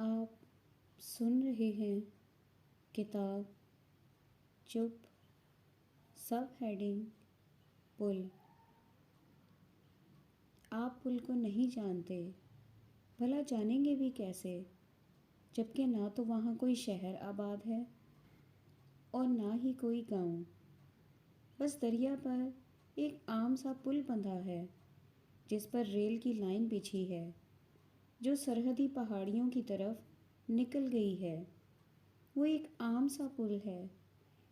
آپ سن رہے ہیں کتاب چپ، سب ہیڈنگ پل۔ آپ پل کو نہیں جانتے، بھلا جانیں گے بھی کیسے، جبکہ نہ تو وہاں کوئی شہر آباد ہے اور نہ ہی کوئی گاؤں۔ بس دریا پر ایک عام سا پل بندھا ہے جس پر ریل کی لائن بچھی ہے جو سرحدی پہاڑیوں کی طرف نکل گئی ہے۔ وہ ایک عام سا پل ہے،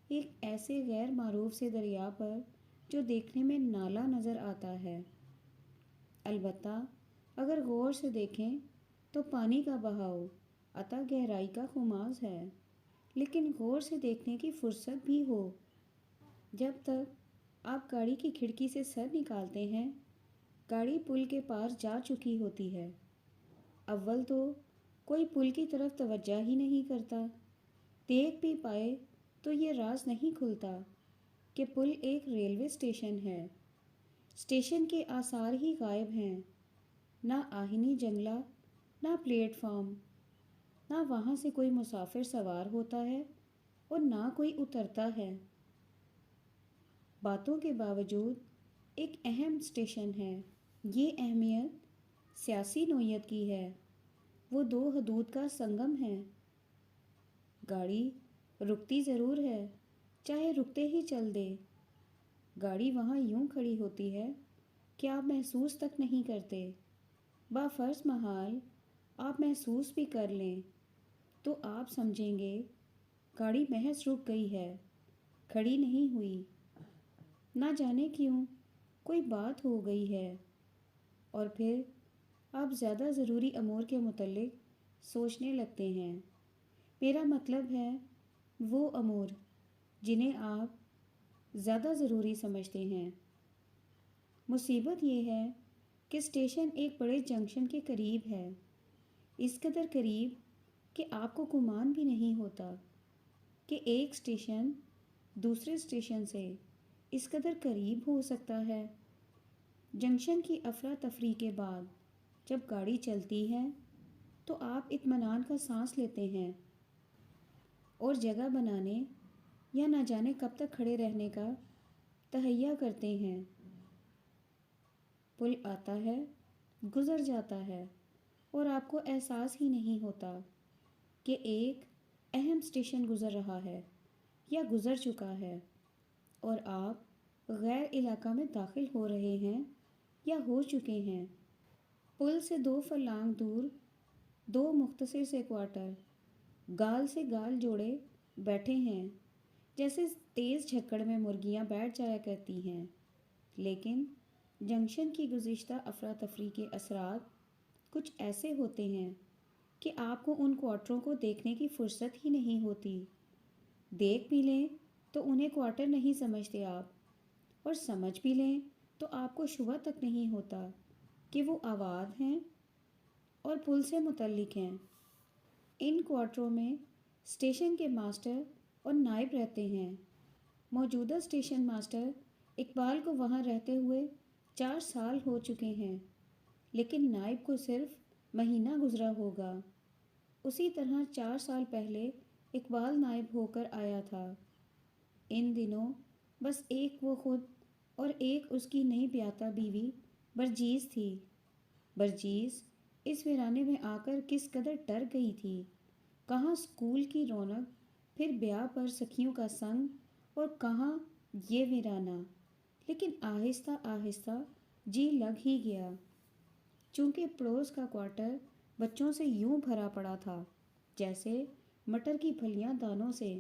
ایک ایسے غیر معروف سے دریا پر جو دیکھنے میں نالا نظر آتا ہے۔ البتہ اگر غور سے دیکھیں تو پانی کا بہاؤ عطا گہرائی کا خماس ہے، لیکن غور سے دیکھنے کی فرصت بھی ہو۔ جب تک آپ گاڑی کی کھڑکی سے سر نکالتے ہیں، گاڑی پل کے پار جا چکی ہوتی ہے۔ اول تو کوئی پل کی طرف توجہ ہی نہیں کرتا، دیکھ بھی پائے تو یہ راز نہیں کھلتا کہ پل ایک ریلوے اسٹیشن ہے۔ اسٹیشن کے آثار ہی غائب ہیں، نہ آہنی جنگلہ، نہ پلیٹ فارم، نہ وہاں سے کوئی مسافر سوار ہوتا ہے اور نہ کوئی اترتا ہے۔ باتوں کے باوجود ایک اہم اسٹیشن ہے۔ یہ اہمیت سیاسی نوعیت کی ہے، وہ دو حدود کا سنگم ہے۔ گاڑی رکتی ضرور ہے، چاہے رکتے ہی چل دے۔ گاڑی وہاں یوں کھڑی ہوتی ہے کہ آپ محسوس تک نہیں کرتے۔ بفرض محال آپ محسوس بھی کر لیں تو آپ سمجھیں گے گاڑی محض رک گئی ہے، کھڑی نہیں ہوئی۔ نہ جانے کیوں کوئی بات ہو گئی ہے، اور پھر آپ زیادہ ضروری امور کے متعلق سوچنے لگتے ہیں۔ میرا مطلب ہے وہ امور جنہیں آپ زیادہ ضروری سمجھتے ہیں۔ مصیبت یہ ہے کہ اسٹیشن ایک بڑے جنکشن کے قریب ہے، اس قدر قریب کہ آپ کو گمان بھی نہیں ہوتا کہ ایک اسٹیشن دوسرے اسٹیشن سے اس قدر قریب ہو سکتا ہے۔ جنکشن کی افراتفری کے بعد جب گاڑی چلتی ہے تو آپ اطمینان کا سانس لیتے ہیں اور جگہ بنانے یا نہ جانے کب تک کھڑے رہنے کا تہیہ کرتے ہیں۔ پل آتا ہے، گزر جاتا ہے، اور آپ کو احساس ہی نہیں ہوتا کہ ایک اہم اسٹیشن گزر رہا ہے یا گزر چکا ہے، اور آپ غیر علاقہ میں داخل ہو رہے ہیں یا ہو چکے ہیں۔ پل سے 2 فرلانگ دور 2 مختصر سے کوارٹر گال سے گال جوڑے بیٹھے ہیں، جیسے تیز جھکڑ میں مرغیاں بیٹھ جایا کرتی ہیں۔ لیکن جنکشن کی گزشتہ افراتفری کے اثرات کچھ ایسے ہوتے ہیں کہ آپ کو ان کوارٹروں کو دیکھنے کی فرصت ہی نہیں ہوتی۔ دیکھ بھی لیں تو انہیں کوارٹر نہیں سمجھتے آپ، اور سمجھ بھی لیں تو آپ کو شبہ تک نہیں ہوتا کہ وہ آباد ہیں اور پل سے متعلق ہیں۔ ان کوارٹروں میں اسٹیشن کے ماسٹر اور نائب رہتے ہیں۔ موجودہ اسٹیشن ماسٹر اقبال کو وہاں رہتے ہوئے 4 سال ہو چکے ہیں، لیکن نائب کو صرف مہینہ گزرا ہوگا۔ اسی طرح 4 سال پہلے اقبال نائب ہو کر آیا تھا۔ ان دنوں بس ایک وہ خود اور ایک اس کی نئی بیاتہ بیوی برجیز تھی۔ برجیز اس ویرانے میں آ کر کس قدر ڈر گئی تھی، کہاں اسکول کی رونق، پھر بیاہ پر سکھیوں کا سنگ، اور کہاں یہ ویرانہ۔ لیکن آہستہ آہستہ جی لگ ہی گیا، چونکہ پڑوس کا کوارٹر بچوں سے یوں بھرا پڑا تھا جیسے مٹر کی پھلیاں دانوں سے۔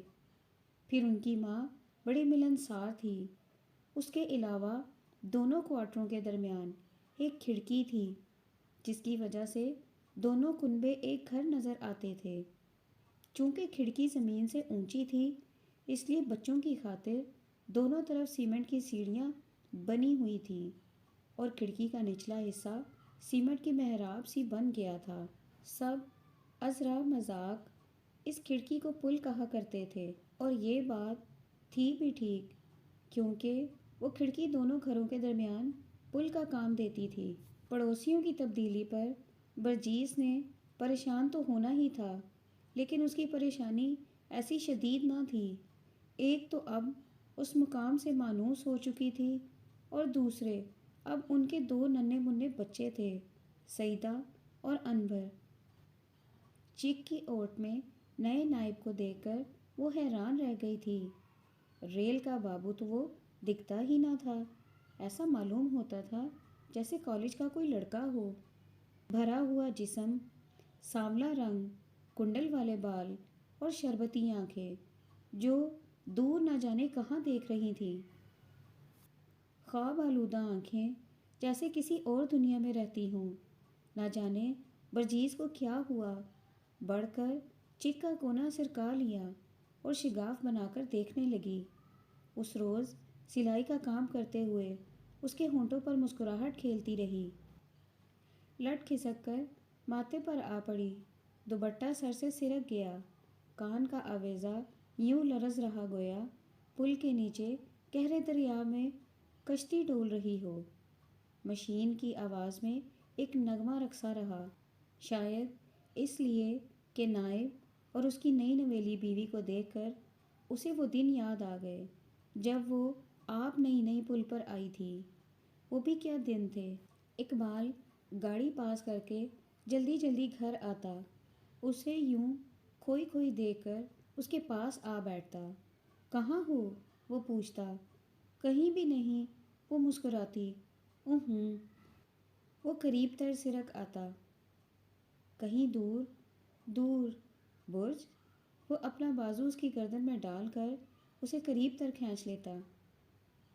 پھر ان کی ماں بڑی ملنسار تھی۔ اس کے علاوہ دونوں کوارٹروں کے درمیان ایک کھڑکی تھی، جس کی وجہ سے دونوں کنبے ایک گھر نظر آتے تھے۔ چونکہ کھڑکی زمین سے اونچی تھی، اس لیے بچوں کی خاطر دونوں طرف سیمنٹ کی سیڑھیاں بنی ہوئی تھیں، اور کھڑکی کا نچلا حصہ سیمنٹ کی محراب سی بن گیا تھا۔ سب عذرا مذاق اس کھڑکی کو پل کہا کرتے تھے، اور یہ بات تھی بھی ٹھیک، کیونکہ وہ کھڑکی دونوں گھروں کے درمیان پل کا کام دیتی تھی۔ پڑوسیوں کی تبدیلی پر برجیس نے پریشان تو ہونا ہی تھا، لیکن اس کی پریشانی ایسی شدید نہ تھی۔ ایک تو اب اس مقام سے مانوس ہو چکی تھی، اور دوسرے اب ان کے دو ننھے منھے بچے تھے، سعیدہ اور انور۔ چیک کی اوٹ میں نئے نائب کو دیکھ کر وہ حیران رہ گئی تھی۔ ریل کا بابو تو وہ دکھتا ہی نہ تھا، ایسا معلوم ہوتا تھا جیسے کالج کا کوئی لڑکا ہو۔ بھرا ہوا جسم، سانولا رنگ، کنڈل والے بال اور شربتی آنکھیں جو دور نہ جانے کہاں دیکھ رہی تھیں۔ خواب آلودہ آنکھیں جیسے کسی اور دنیا میں رہتی ہوں۔ نہ جانے برجیز کو کیا ہوا، بڑھ کر چک کا کونا سرکا لیا اور شگاف بنا کر دیکھنے لگی۔ اس روز سلائی کا کام کرتے ہوئے اس کے ہونٹوں پر مسکراہٹ کھیلتی رہی۔ لٹ کھسک کر ماتھے پر آ پڑی، دوپٹہ سر سے سرک گیا، کان کا آویزہ یوں لرز رہا گویا پل کے نیچے گہرے دریا میں کشتی ڈول رہی ہو۔ مشین کی آواز میں ایک نغمہ رقصہ رہا، شاید اس لیے کہ نائب اور اس کی نئی نویلی بیوی کو دیکھ کر اسے وہ دن یاد آ گئے جب وہ آپ نئی پل پر آئی تھی۔ وہ بھی کیا دن تھے۔ اقبال گاڑی پاس کر کے جلدی جلدی گھر آتا، اسے یوں کھوئی کھوئی دیکھ کر اس کے پاس آ بیٹھتا۔ کہاں ہو؟ وہ پوچھتا۔ کہیں بھی نہیں، وہ مسکراتی۔ ہوں۔ وہ قریب تر سرک آتا۔ کہیں دور دور برج؟ وہ اپنا بازو اس کی گردن میں ڈال کر اسے قریب تر کھینچ لیتا۔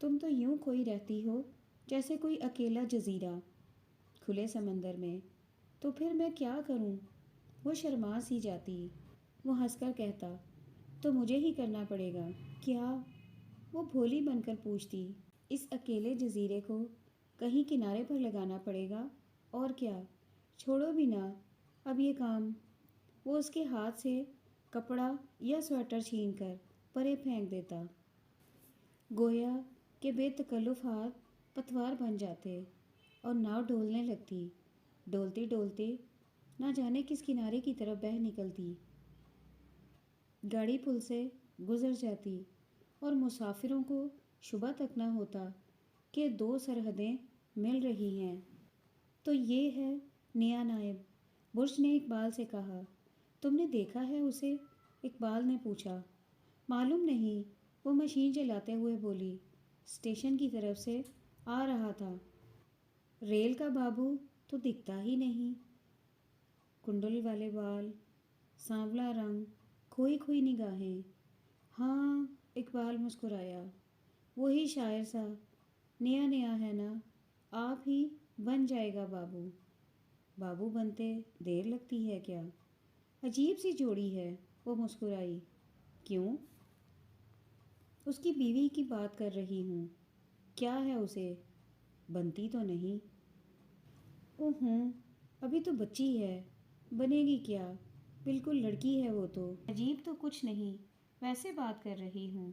تم تو یوں کھوئی رہتی ہو جیسے کوئی اکیلا جزیرہ کھلے سمندر میں۔ تو پھر میں کیا کروں؟ وہ شرما سی جاتی۔ وہ ہنس کر کہتا، تو مجھے ہی کرنا پڑے گا۔ کیا؟ وہ بھولی بن کر پوچھتی۔ اس اکیلے جزیرے کو کہیں کنارے پر لگانا پڑے گا، اور کیا۔ چھوڑو بھی نہ اب یہ کام۔ وہ اس کے ہاتھ سے کپڑا یا سویٹر چھین کر پرے پھینک دیتا، گویا کہ بے تکلف ہاتھ پتوار بن جاتے اور ناؤ ڈولنے لگتی۔ ڈولتے ڈولتے نہ جانے کس کنارے کی طرف بہہ نکلتی۔ گاڑی پل سے گزر جاتی اور مسافروں کو شبہ تک نہ ہوتا کہ دو سرحدیں مل رہی ہیں۔ تو یہ ہے نیا نائب، برج نے اقبال سے کہا۔ تم نے دیکھا ہے اسے؟ اقبال نے پوچھا۔ معلوم نہیں، وہ مشین چلاتے ہوئے بولی۔ اسٹیشن کی طرف سے آ رہا تھا۔ ریل کا بابو تو دکھتا ہی نہیں۔ کنڈل والے بال، سانولا رنگ، کھوئی کھوئی نگاہیں۔ ہاں، اقبال مسکرایا۔ وہی شاعر سا، نیا نیا ہے نا، آپ ہی بن جائے گا بابو۔ بابو بنتے دیر لگتی ہے کیا؟ عجیب سی جوڑی ہے، وہ مسکرائی۔ کیوں؟ اس کی بیوی کی بات کر رہی ہوں۔ کیا ہے اسے؟ بنتی تو نہیں۔ ابھی تو بچی ہے، بنے گی کیا؟ بالکل لڑکی ہے وہ تو۔ عجیب تو کچھ نہیں، ویسے بات کر رہی ہوں۔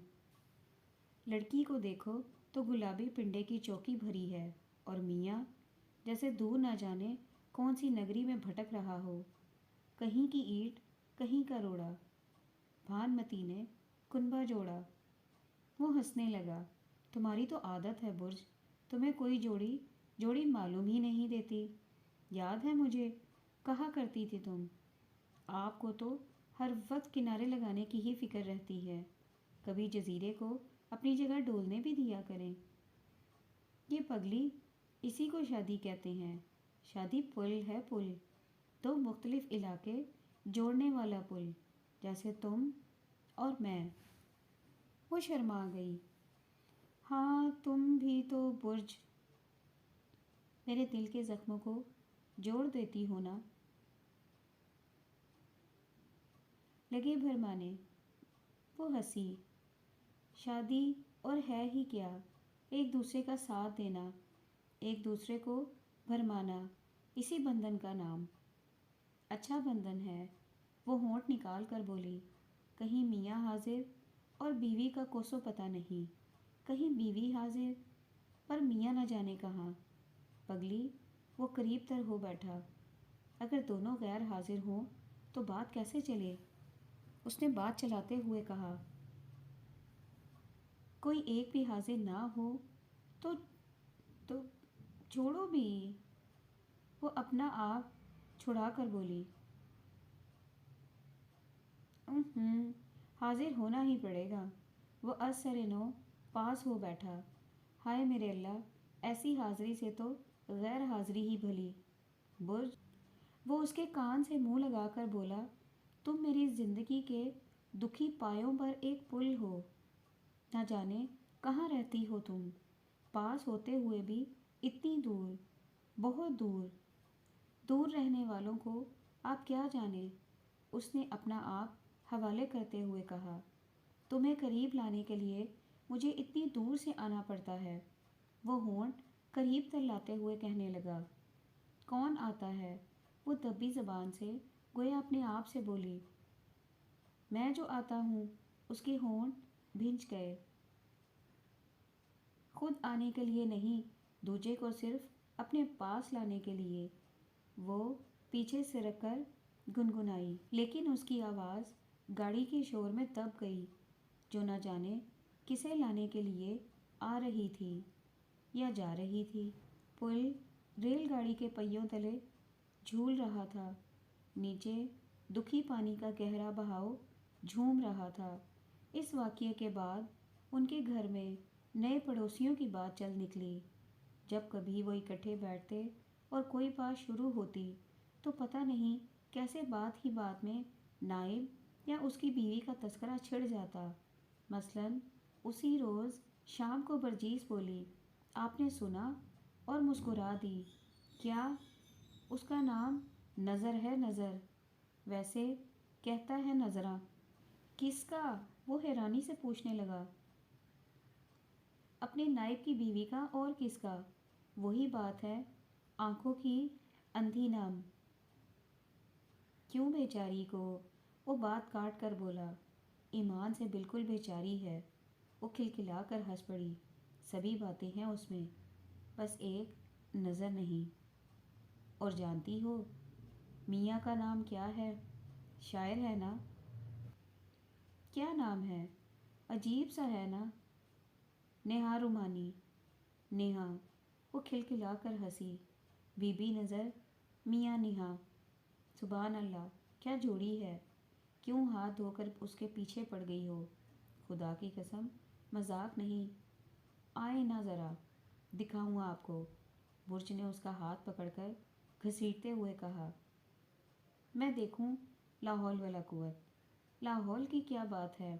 لڑکی کو دیکھو تو گلابی پنڈے کی چوکی بھری ہے، اور میاں جیسے دور نہ جانے کون سی نگری میں بھٹک رہا ہو، کہیں کی اینٹ کہیں کا روڑا۔ بھانمتی نے کنبہ جوڑا۔ وہ ہنسنے لگا۔ تمہاری تو عادت ہے برج، تمہیں کوئی جوڑی معلوم ہی نہیں دیتی۔ یاد ہے مجھے کہا کرتی تھی تم، آپ کو تو ہر وقت کنارے لگانے کی ہی فکر رہتی ہے، کبھی جزیرے کو اپنی جگہ ڈولنے بھی دیا کریں۔ یہ پگلی، اسی کو شادی کہتے ہیں۔ شادی پل ہے، پل، دو مختلف علاقے جوڑنے والا پل، جیسے تم اور میں۔ وہ شرما گئی۔ ہاں، تم بھی تو برج میرے دل کے زخموں کو جوڑ دیتی ہو نا۔ لگے بھرمانے۔ وہ ہنسی۔ شادی اور ہے ہی کیا، ایک دوسرے کا ساتھ دینا، ایک دوسرے کو بھرمانا، اسی بندھن کا نام۔ اچھا بندھن ہے، وہ ہونٹ نکال کر بولی۔ کہیں میاں حاضر اور بیوی کا کوسوں پتہ نہیں، کہیں بیوی حاضر پر میاں نہ جانے کہاں۔ پگلی، وہ قریب تر ہو بیٹھا۔ اگر دونوں غیر حاضر ہوں تو بات کیسے چلے؟ اس نے بات چلاتے ہوئے کہا، کوئی ایک بھی حاضر نہ ہو تو تو چھوڑو بھی۔ وہ اپنا آپ چھڑا کر بولی، حاضر ہونا ہی پڑے گا۔ وہ از سر نو پاس ہو بیٹھا۔ ہائے میرے اللہ، ایسی حاضری سے تو غیر حاضری ہی بھلی۔ برج، وہ اس کے کان سے منہ لگا کر بولا، تم میری زندگی کے دکھی پایوں پر ایک پل ہو۔ نہ جانے کہاں رہتی ہو تم، پاس ہوتے ہوئے بھی اتنی دور، بہت دور۔ دور رہنے والوں کو آپ کیا جانیں؟ اس نے اپنا آپ حوالے کرتے ہوئے کہا، تمہیں قریب لانے کے لیے مجھے اتنی دور سے آنا پڑتا ہے۔ وہ ہونٹ قریب تر لاتے ہوئے کہنے لگا، کون آتا ہے؟ وہ دبی زبان سے گویا اپنے آپ سے بولی، میں جو آتا ہوں۔ اس کے ہونٹ بھنج گئے۔ خود آنے کے لیے نہیں، دوجے کو صرف اپنے پاس لانے کے لیے۔ وہ پیچھے سرک کر گنگنائی، لیکن اس کی آواز گاڑی کے شور میں دب گئی، جو نہ جانے کسے لانے کے لیے آ رہی تھی یا جا رہی تھی۔ پل ریل گاڑی کے پہیوں تلے جھول رہا تھا، نیچے دکھی پانی کا گہرا بہاؤ جھوم رہا تھا۔ اس واقعے کے بعد ان کے گھر میں نئے پڑوسیوں کی بات چل نکلی۔ جب کبھی وہ اکٹھے بیٹھتے اور کوئی بات شروع ہوتی تو پتہ نہیں کیسے بات ہی بات میں نائب یا اس کی بیوی کا تذکرہ چھڑ جاتا۔ مثلاً اسی روز شام کو برجیس بولی، آپ نے سنا؟ اور مسکرا دی۔ کیا؟ اس کا نام نظر ہے؟ نظر؟ ویسے کہتا ہے نظراں۔ کس کا؟ وہ حیرانی سے پوچھنے لگا۔ اپنے نائب کی بیوی کا، اور کس کا؟ وہی بات ہے، آنکھوں کی اندھی نم۔ کیوں بیچاری کو؟ وہ بات کاٹ کر بولا، ایمان سے بالکل بیچاری ہے۔ وہ کھلکھلا کر ہنس پڑی، سبھی باتیں ہیں اس میں، بس ایک نظر نہیں۔ اور جانتی ہو میاں کا نام کیا ہے؟ شاعر ہے نا؟ کیا نام ہے؟ عجیب سا ہے نا؟ نیہا رومانی۔ نیہا؟ وہ کھلکھلا کر ہنسی، بی بی نظر، میاں نیہا، سبحان اللہ، کیا جوڑی ہے! کیوں ہاتھ دھو کر اس کے پیچھے پڑ گئی ہو؟ خدا کی قسم مذاق نہیں، آئیں نا ذرا، دکھاؤں آپ کو۔ برج نے اس کا ہاتھ پکڑ کر گھسیٹتے ہوئے کہا، میں دیکھوں؟ لا حول ولا قوت۔ لا حول کی کیا بات ہے؟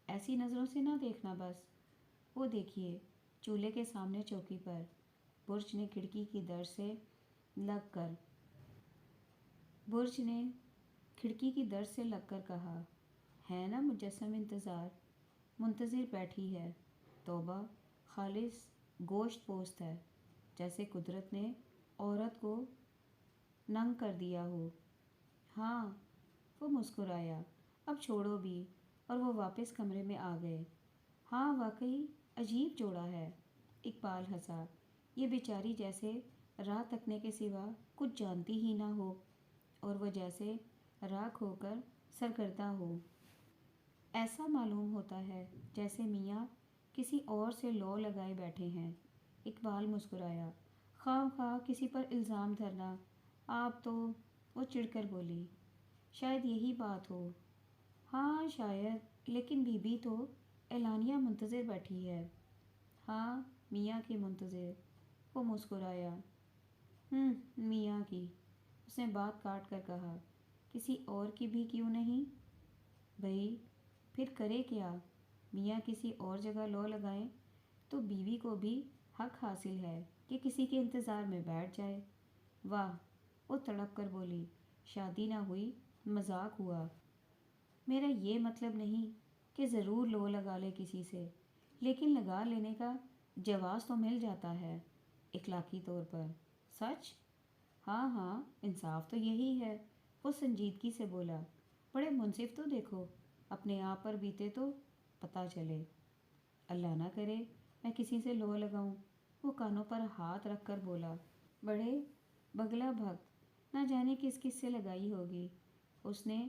ایسی نظروں سے نہ دیکھنا بس۔ وہ دیکھیے، چولہے کے سامنے چوکی پر۔ برج نے کھڑکی کی در سے لگ کر کہا، ہے نا مجسم انتظار، منتظر بیٹھی ہے۔ توبہ، خالص گوشت پوست ہے، جیسے قدرت نے عورت کو ننگ کر دیا ہو۔ ہاں، وہ مسکرایا، اب چھوڑو بھی، اور وہ واپس کمرے میں آ گئے۔ ہاں واقعی عجیب جوڑا ہے۔ اقبال ہنسا، یہ بیچاری جیسے راہ تکنے کے سوا کچھ جانتی ہی نہ ہو، اور وہ جیسے راکھ ہو کر سرگرداں ہو۔ ایسا معلوم ہوتا ہے جیسے میاں کسی اور سے لو لگائے بیٹھے ہیں۔ اقبال مسکرایا، خواہ خواہ کسی پر الزام دھرنا، آپ تو… وہ چڑ کر بولی، شاید یہی بات ہو۔ ہاں شاید، لیکن بی بی تو اعلانیہ منتظر بیٹھی ہے۔ ہاں، میاں کی منتظر۔ وہ مسکرایا، میاں کی۔ اس نے بات کاٹ کر کہا، کسی اور کی بھی کیوں نہیں؟ بھئی پھر کرے کیا؟ میاں کسی اور جگہ لو لگائیں تو بیوی کو بھی حق حاصل ہے کہ کسی کے انتظار میں بیٹھ جائے۔ واہ! وہ تڑپ کر بولی، شادی نہ ہوئی، مذاق ہوا۔ میرا یہ مطلب نہیں کہ ضرور لو لگا لے کسی سے، لیکن لگا لینے کا جواز تو مل جاتا ہے اخلاقی طور پر۔ سچ؟ ہاں ہاں، انصاف تو یہی ہے۔ وہ سنجیدگی سے بولا، بڑے منصف تو دیکھو، اپنے آپ پر بیتے تو پتہ چلے۔ اللہ نہ کرے میں کسی سے لو لگاؤں۔ وہ کانوں پر ہاتھ رکھ کر بولا، بڑے بگلا بھگت، نہ جانے کس کس سے لگائی ہوگی۔ اس نے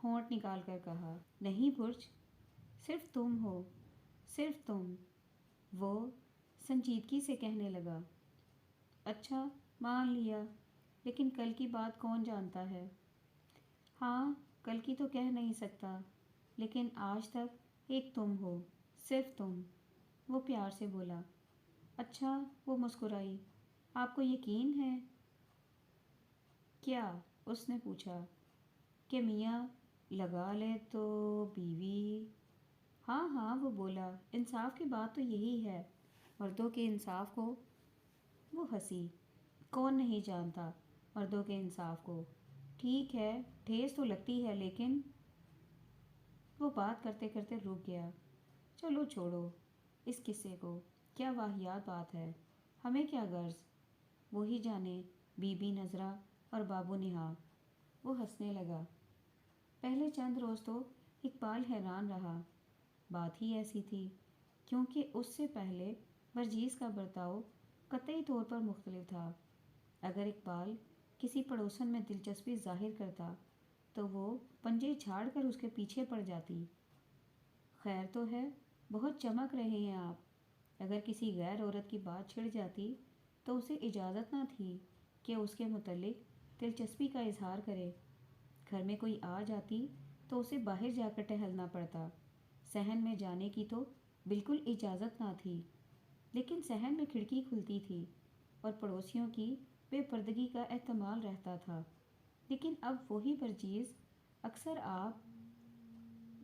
ہونٹ نکال کر کہا، نہیں برج، صرف تم ہو، صرف تم۔ وہ سنجیدگی سے کہنے لگا، اچھا مان لیا، لیکن کل کی بات کون جانتا ہے؟ ہاں، کل کی تو کہہ نہیں سکتا، لیکن آج تک ایک تم ہو، صرف تم۔ وہ پیار سے بولا۔ اچھا، وہ مسکرائی، آپ کو یقین ہے؟ کیا؟ اس نے پوچھا، کہ میاں لگا لے تو بیوی؟ ہاں ہاں، وہ بولا، انصاف کی بات تو یہی ہے، مردوں کے انصاف کو۔ وہ ہنسی، کون نہیں جانتا مردوں کے انصاف کو؟ ٹھیک ہے، ٹھیس تو لگتی ہے لیکن… وہ بات کرتے کرتے رک گیا۔ چلو چھوڑو اس قصے کو، کیا واہیات بات ہے، ہمیں کیا غرض؟ وہی جانے بی بی نذرا اور بابو نہا۔ وہ ہنسنے لگا۔ پہلے چند روز تو اقبال حیران رہا، بات ہی ایسی تھی، کیونکہ اس سے پہلے ورجیز کا برتاؤ قطعی طور پر مختلف تھا۔ اگر اقبال کسی پڑوسن میں دلچسپی ظاہر کرتا تو وہ پنجے جھاڑ کر اس کے پیچھے پڑ جاتی۔ خیر تو ہے، بہت چمک رہے ہیں آپ۔ اگر کسی غیر عورت کی بات چھڑ جاتی تو اسے اجازت نہ تھی کہ اس کے متعلق دلچسپی کا اظہار کرے۔ گھر میں کوئی آ جاتی تو اسے باہر جا کر ٹہلنا پڑتا۔ صحن میں جانے کی تو بالکل اجازت نہ تھی، لیکن صحن میں کھڑکی کھلتی تھی اور پڑوسیوں کی بے پردگی کا احتمال رہتا تھا۔ لیکن اب وہی ورجیز اکثر آپ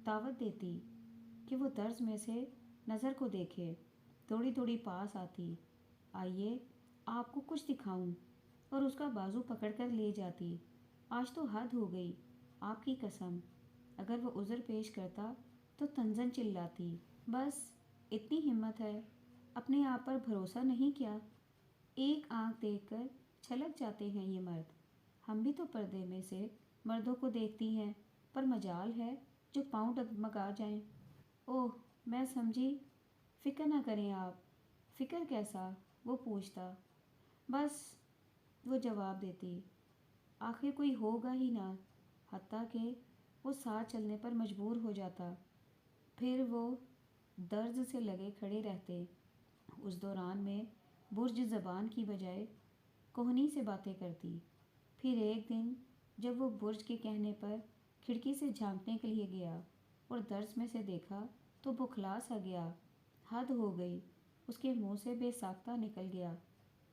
دعوت دیتی کہ وہ درز میں سے نظر کو دیکھے، تھوڑی تھوڑی پاس آتی، آئیے آپ کو کچھ دکھاؤں، اور اس کا بازو پکڑ کر لے جاتی۔ آج تو حد ہو گئی، آپ کی قسم۔ اگر وہ عذر پیش کرتا تو تنزن چلاتی، بس اتنی ہمت ہے، اپنے آپ پر بھروسہ نہیں کیا؟ ایک آنکھ دیکھ کر چھلک جاتے ہیں یہ مرد۔ ہم بھی تو پردے میں سے مردوں کو دیکھتی ہیں، پر مجال ہے جو پاؤں ڈگمگا جائیں۔ اوہ، میں سمجھی، فکر نہ کریں آپ۔ فکر کیسا؟ وہ پوچھتا۔ بس، وہ جواب دیتی، آخر کوئی ہوگا ہی نہ۔ حتیٰ کہ وہ ساتھ چلنے پر مجبور ہو جاتا، پھر وہ درز سے لگے کھڑے رہتے۔ اس دوران میں برج زبان کی بجائے کوہنی سے باتیں کرتی۔ پھر ایک دن جب وہ برج کے کہنے پر کھڑکی سے جھانکنے کے لیے گیا اور درز میں سے دیکھا تو بوکھلا سا گیا۔ حد ہو گئی، اس کے منہ سے بے ساختہ نکل گیا،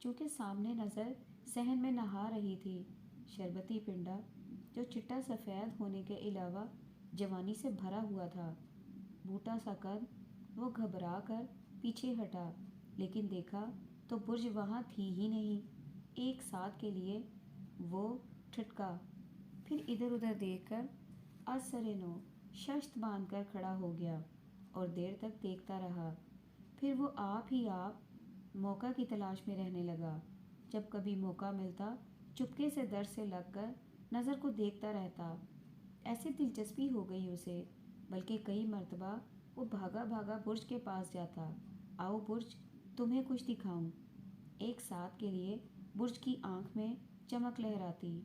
چونکہ سامنے نظر صحن میں نہا رہی تھی شربتی پنڈا، جو چٹا سفید ہونے کے علاوہ جوانی سے بھرا ہوا تھا۔ بوٹا سا قد، وہ گھبرا کر پیچھے ہٹا، لیکن دیکھا تو برج وہاں تھی ہی نہیں۔ ایک ساتھ کے لیے وہ ٹھٹکا، پھر ادھر ادھر دیکھ کر از سر نو ششت باندھ کر کھڑا ہو گیا اور دیر تک دیکھتا رہا۔ پھر وہ آپ ہی آپ موقع کی تلاش میں رہنے لگا۔ جب کبھی موقع ملتا چپکے سے در سے لگ کر نظر کو دیکھتا رہتا۔ ایسے دلچسپی ہو گئی اسے، بلکہ کئی مرتبہ وہ بھاگا بھاگا برج کے پاس جاتا۔ آؤ برج، تمہیں کچھ دکھاؤں۔ ایک ساتھ کے لیے برج کی آنکھ میں چمک لہراتی۔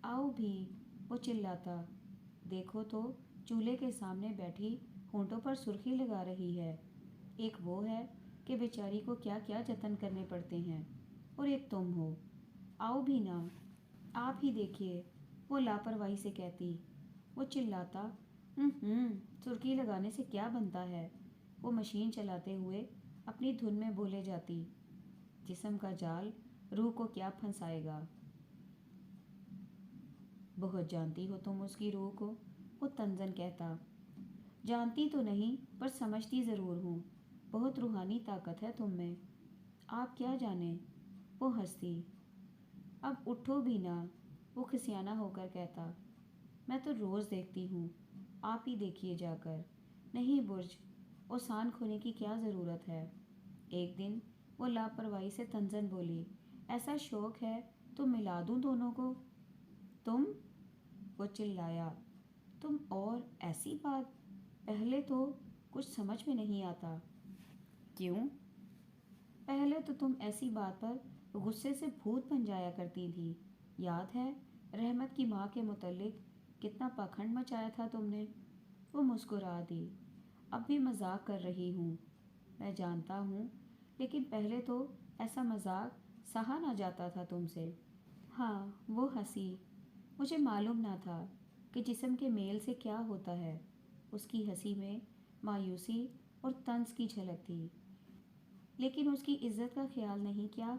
آؤ بھی، وہ چلاتا۔ دیکھو تو چولہے کے سامنے بیٹھی ہونٹوں پر سرخی لگا رہی ہے۔ ایک وہ ہے کہ بیچاری کو کیا کیا جتن کرنے پڑتے ہیں، اور ایک تم ہو۔ آؤ بھی نا، آپ ہی دیکھیے، وہ لاپرواہی سے کہتی۔ وہ چلاتا، سرخی لگانے سے کیا بنتا ہے؟ وہ مشین چلاتے ہوئے اپنی دھن میں بولے جاتی، جسم کا جال روح کو کیا پھنسائے گا؟ بہت جانتی ہو تم اس کی روح کو، وہ تنزن کہتا۔ جانتی تو نہیں، پر سمجھتی ضرور ہوں، بہت روحانی طاقت ہے تم میں۔ آپ کیا جانیں؟ وہ ہنستی۔ اب اٹھو بھی نہ، وہ کھسیانہ ہو کر کہتا۔ میں تو روز دیکھتی ہوں، آپ ہی دیکھیے جا کر۔ نہیں برج، اوسان کھونے کی کیا ضرورت ہے؟ ایک دن وہ لاپرواہی سے تنزن بولی، ایسا شوق ہے تو ملا دوں دونوں کو۔ تم؟ وہ چلایا، تم؟ اور ایسی بات؟ پہلے تو کچھ سمجھ میں نہیں آتا۔ کیوں؟ پہلے تو تم ایسی بات پر غصے سے بھوت بن جایا کرتی تھی، یاد ہے رحمت کی ماں کے متعلق کتنا پاکھنڈ مچایا تھا تم نے؟ وہ مسکرا دی۔ اب بھی مذاق کر رہی ہوں، میں جانتا ہوں، لیکن پہلے تو ایسا مذاق سہا نہ جاتا تھا تم سے۔ ہاں، وہ ہنسی۔ مجھے معلوم نہ تھا کہ جسم کے میل سے کیا ہوتا ہے۔ اس کی ہنسی میں مایوسی اور طنز کی جھلک تھی، لیکن اس کی عزت کا خیال نہیں کیا۔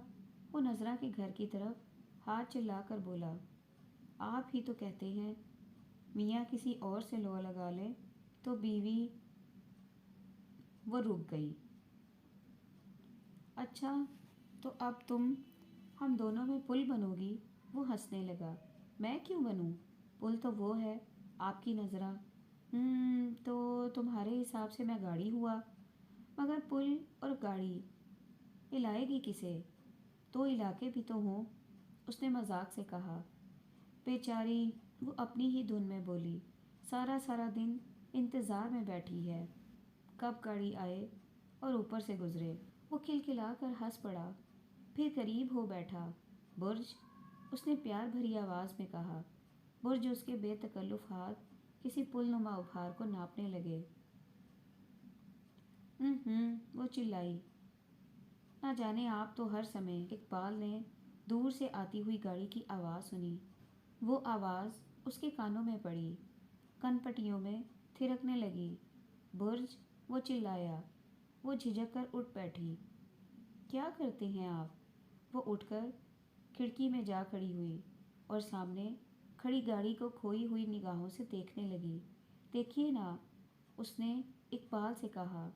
وہ نذرا کے گھر کی طرف ہاتھ چلا کر بولا، آپ ہی تو کہتے ہیں میاں کسی اور سے لو لگا لے تو بیوی۔ وہ رک گئی۔ اچھا، تو اب تم ہم دونوں میں پل بنو گی؟ وہ ہنسنے لگا۔ میں کیوں بنوں؟ پل تو وہ ہے، آپ کی نذرا۔ تو تمہارے حساب سے میں گاڑی ہوا، مگر پل اور گاڑی ہلائے گی کسے؟ تو علاقے بھی تو ہوں، اس نے مذاق سے کہا۔ بیچاری، وہ اپنی ہی دھن میں بولی، سارا سارا دن انتظار میں بیٹھی ہے کب گاڑی آئے اور اوپر سے گزرے۔ وہ کھلکھلا کر ہنس پڑا، پھر قریب ہو بیٹھا۔ برج، اس نے پیار بھری آواز میں کہا۔ برج اس کے بے تکلف ہاتھ کسی پل نما ابھار کو ناپنے لگے۔ وہ چلائی، نہ جانے آپ تو ہر سمے۔ اقبال نے دور سے آتی ہوئی گاڑی کی آواز سنی۔ وہ آواز اس کے کانوں میں پڑی، کن پٹیوں میں تھرکنے لگی۔ برج، وہ چلایا۔ وہ جھجک کر اٹھ بیٹھی۔ کیا کرتے ہیں آپ؟ وہ اٹھ کر کھڑکی میں جا کھڑی ہوئی اور سامنے کھڑی گاڑی کو کھوئی ہوئی نگاہوں سے دیکھنے لگی۔ دیکھیے نا، اس نے اقبال سے کہا،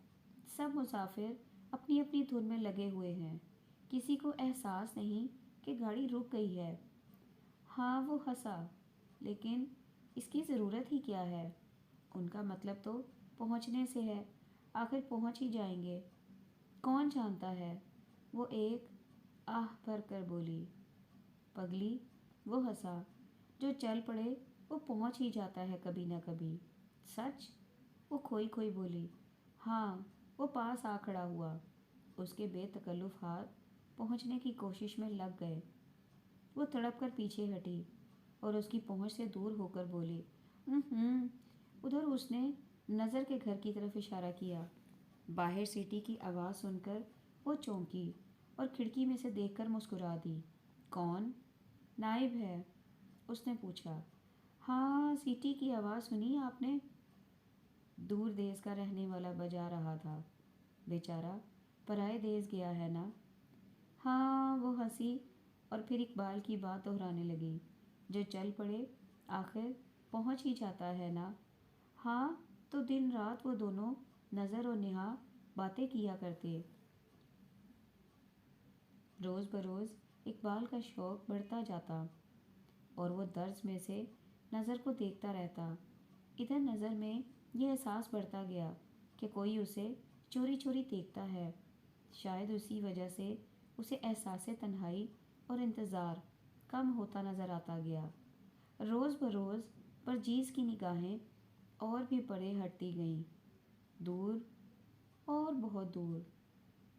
سب مسافر اپنی اپنی دھن میں لگے ہوئے ہیں، کسی کو احساس نہیں کہ گاڑی رک گئی ہے۔ ہاں، وہ ہنسا، لیکن اس کی ضرورت ہی کیا ہے؟ ان کا مطلب تو پہنچنے سے ہے، آخر پہنچ ہی جائیں گے۔ کون جانتا ہے؟ وہ ایک آہ بھر کر بولی۔ پگلی، وہ ہنسا، جو چل پڑے وہ پہنچ ہی جاتا ہے کبھی نہ کبھی۔ سچ؟ وہ کھوئی کھوئی بولی۔ ہاں۔ وہ پاس آ کھڑا ہوا۔ اس کے بے تکلف ہاتھ پہنچنے کی کوشش میں لگ گئے۔ وہ تڑپ کر پیچھے ہٹی اور اس کی پہنچ سے دور ہو کر بولی، ادھر۔ اس نے نظر کے گھر کی طرف اشارہ کیا۔ باہر سیٹی کی آواز سن کر وہ چونکی اور کھڑکی میں سے دیکھ کر مسکرا دی۔ کون؟ نائب ہے، اس نے پوچھا۔ ہاں، سیٹی کی آواز سنی آپ نے؟ دور دیس کا رہنے والا بجا رہا تھا۔ بیچارہ پرائے دیس گیا ہے نا؟ ہاں، وہ ہنسی اور پھر اقبال کی بات دہرانے لگی، جو چل پڑے آخر پہنچ ہی جاتا ہے نا؟ ہاں، تو دن رات وہ دونوں نظر و نہا باتیں کیا کرتے۔ روز بروز اقبال کا شوق بڑھتا جاتا اور وہ درز میں سے نظر کو دیکھتا رہتا۔ ادھر نظر میں یہ احساس بڑھتا گیا کہ کوئی اسے چوری چوری دیکھتا ہے۔ شاید اسی وجہ سے اسے احساس تنہائی اور انتظار کم ہوتا نظر آتا گیا۔ روز بروز پرجیز کی نگاہیں اور بھی پرے ہٹتی گئیں، دور اور بہت دور۔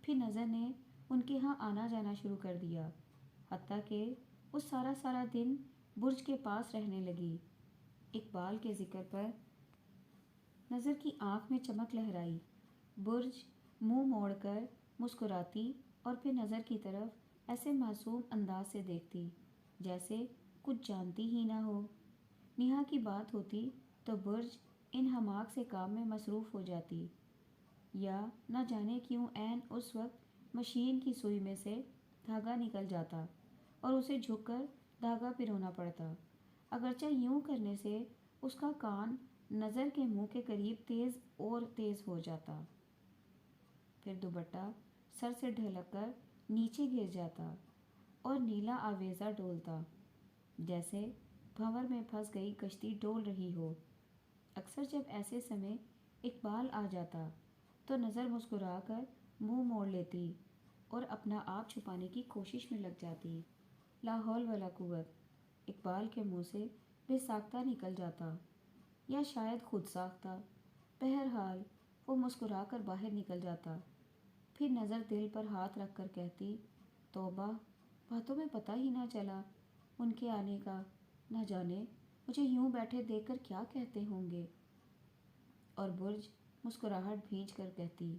پھر نظر نے ان کے ہاں آنا جانا شروع کر دیا، حتیٰ کہ وہ سارا سارا دن برج کے پاس رہنے لگی۔ اقبال کے ذکر پر نظر کی آنکھ میں چمک لہرائی۔ برج منہ موڑ کر مسکراتی اور پھر نظر کی طرف ایسے معصوم انداز سے دیکھتی جیسے کچھ جانتی ہی نہ ہو۔ نیہا کی بات ہوتی تو برج ان حماق سے کام میں مصروف ہو جاتی، یا نہ جانے کیوں عین اس وقت مشین کی سوئی میں سے دھاگا نکل جاتا اور اسے جھک کر دھاگا پرونا پڑتا۔ اگرچہ یوں کرنے سے اس کا کان نظر کے منہ کے قریب تیز اور تیز ہو جاتا، پھر دوپٹہ سر سے ڈھلک کر نیچے گر جاتا اور نیلا آویزہ ڈولتا، جیسے بھنور میں پھنس گئی کشتی ڈول رہی ہو۔ اکثر جب ایسے سمے اقبال آ جاتا تو نظر مسکرا کر منہ موڑ لیتی اور اپنا آپ چھپانے کی کوشش میں لگ جاتی۔ لا حول ولا قوت، اقبال کے منہ سے بے ساختہ نکل جاتا، یا شاید خود ساختہ۔ بہرحال وہ مسکرا کر باہر نکل جاتا، پھر نظر دل پر ہاتھ رکھ کر کہتی، توبہ، باتوں میں پتہ ہی نہ چلا۔ ان کے آنے کا، نہ جانے مجھے یوں بیٹھے دیکھ کر کیا کہتے ہوں گے۔ اور برج مسکراہٹ بھیج کر کہتی،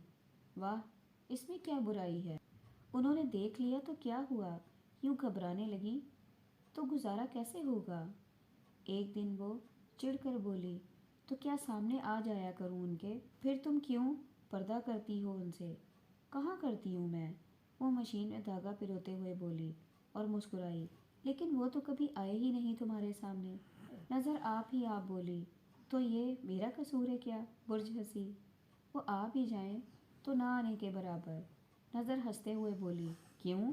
واہ، اس میں کیا برائی ہے؟ انہوں نے دیکھ لیا تو کیا ہوا؟ یوں گھبرانے لگی تو گزارا کیسے ہوگا؟ ایک دن وہ چڑھ کر بولی، تو کیا سامنے آ جایا کروں ان کے؟ پھر تم کیوں پردہ کرتی ہو ان سے؟ کہاں کرتی ہوں میں؟ وہ مشین میں دھاگا پروتے ہوئے بولی اور مسکرائی، لیکن وہ تو کبھی آئے ہی نہیں تمہارے سامنے۔ نظر آپ ہی آپ بولی، تو یہ میرا قصور ہے کیا؟ برج ہنسی، وہ آ بھی جائیں تو نہ آنے کے برابر۔ نظر ہنستے ہوئے بولی، کیوں؟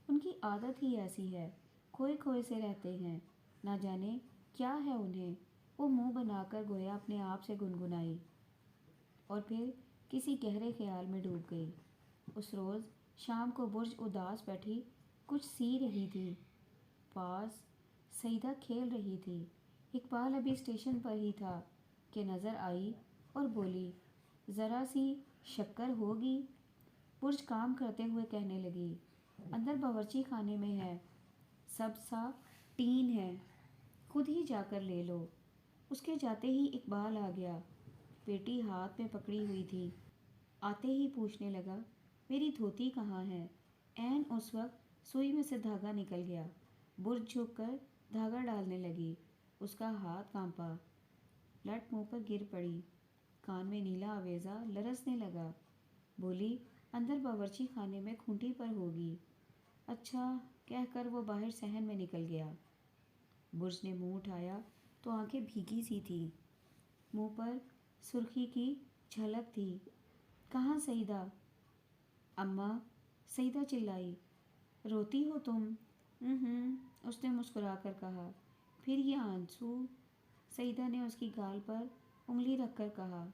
ان کی عادت ہی ایسی ہے، کھوئے کھوئے سے رہتے ہیں، نہ جانے کیا ہے انہیں۔ وہ منہ بنا کر گویا اپنے آپ سے گنگنائی اور پھر کسی گہرے خیال میں ڈوب گئی۔ اس روز شام کو برج اداس بیٹھی کچھ سی رہی تھی، پاس سعیدہ کھیل رہی تھی۔ اقبال ابھی اسٹیشن پر ہی تھا کہ نظر آئی اور بولی، ذرا سی شکر ہوگی؟ برج کام کرتے ہوئے کہنے لگی، اندر باورچی خانے میں ہے، سب سا ٹین ہے، خود ہی جا کر لے لو۔ اس کے جاتے ہی اقبال آ گیا، پیٹی ہاتھ میں پکڑی ہوئی تھی۔ آتے ہی پوچھنے لگا، میری دھوتی کہاں ہے؟ عین اس وقت سوئی میں سے دھاگا نکل گیا۔ برج جھک کر دھاگا ڈالنے لگی، اس کا ہاتھ کانپا، لٹ منہ پر گر پڑی، کان میں نیلا آویزہ لرزنے لگا۔ بولی، اندر باورچی خانے میں کھونٹی پر ہوگی۔ اچھا کہہ کر وہ باہر صحن میں نکل گیا۔ برج نے منہ اٹھایا تو آنکھیں بھیگی سی تھیں، منہ پر سرخی کی جھلک تھی۔ کہاں سعیدہ؟ اماں، سعیدہ چلائی، روتی ہو تم؟ اس نے مسکرا کر کہا۔ پھر یہ آنسو؟ سعیدہ نے اس کی گال پر انگلی رکھ کر کہا۔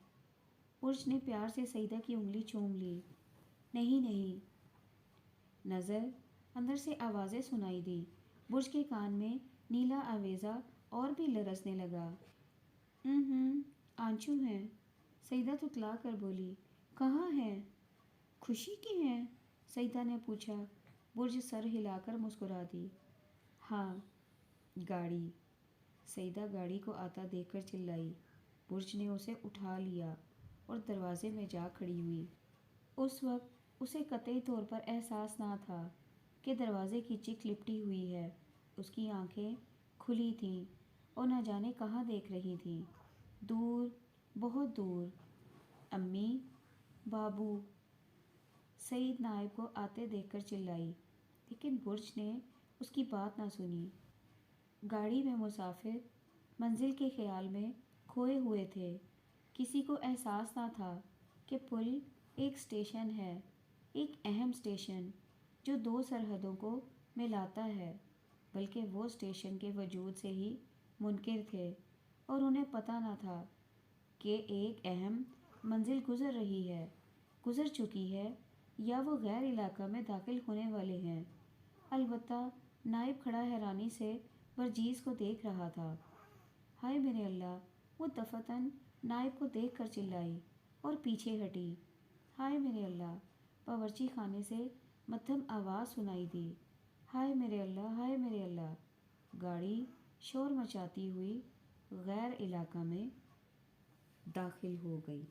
برج نے پیار سے سعیدہ کی انگلی چوم لی۔ نہیں نہیں۔ نظر اندر سے آوازیں سنائی دی۔ برج کے کان میں نیلا آویزہ اور بھی لرزنے لگا۔ آنچو ہیں، سعیدہ تتلا کر بولی۔ کہاں ہیں؟ خوشی کی ہیں؟ سعیدہ نے پوچھا۔ برج سر ہلا کر مسکرا دی۔ ہاں، گاڑی۔ سعیدہ گاڑی کو آتا دیکھ کر چلائی۔ برج نے اسے اٹھا لیا اور دروازے میں جا کھڑی ہوئی۔ اس وقت اسے قطعی طور پر احساس نہ تھا کہ دروازے کی چک لپٹی ہوئی ہے۔ اس کی آنکھیں کھلی تھیں اور نہ جانے کہاں دیکھ رہی تھیں، دور، بہت دور۔ امی، بابو۔ سعید نائب کو آتے دیکھ کر چلائی، لیکن برج نے اس کی بات نہ سنی۔ گاڑی میں مسافر منزل کے خیال میں کھوئے ہوئے تھے۔ کسی کو احساس نہ تھا کہ پل ایک اسٹیشن ہے، ایک اہم اسٹیشن جو دو سرحدوں کو ملاتا ہے، بلکہ وہ اسٹیشن کے وجود سے ہی منکر تھے اور انہیں پتہ نہ تھا کہ ایک اہم منزل گزر رہی ہے، گزر چکی ہے یا وہ غیر علاقہ میں داخل ہونے والے ہیں۔ البتہ نائب کھڑا حیرانی سے ورجیز کو دیکھ رہا تھا۔ ہائے میرے اللہ! وہ دفعتاً نائب کو دیکھ کر چلائی اور پیچھے ہٹی۔ ہائے میرے اللہ! باورچی خانے سے مدھم آواز سنائی دی، ہائے میرے اللہ، ہائے میرے اللہ! گاڑی شور مچاتی ہوئی غیر علاقہ میں داخل ہو گئی۔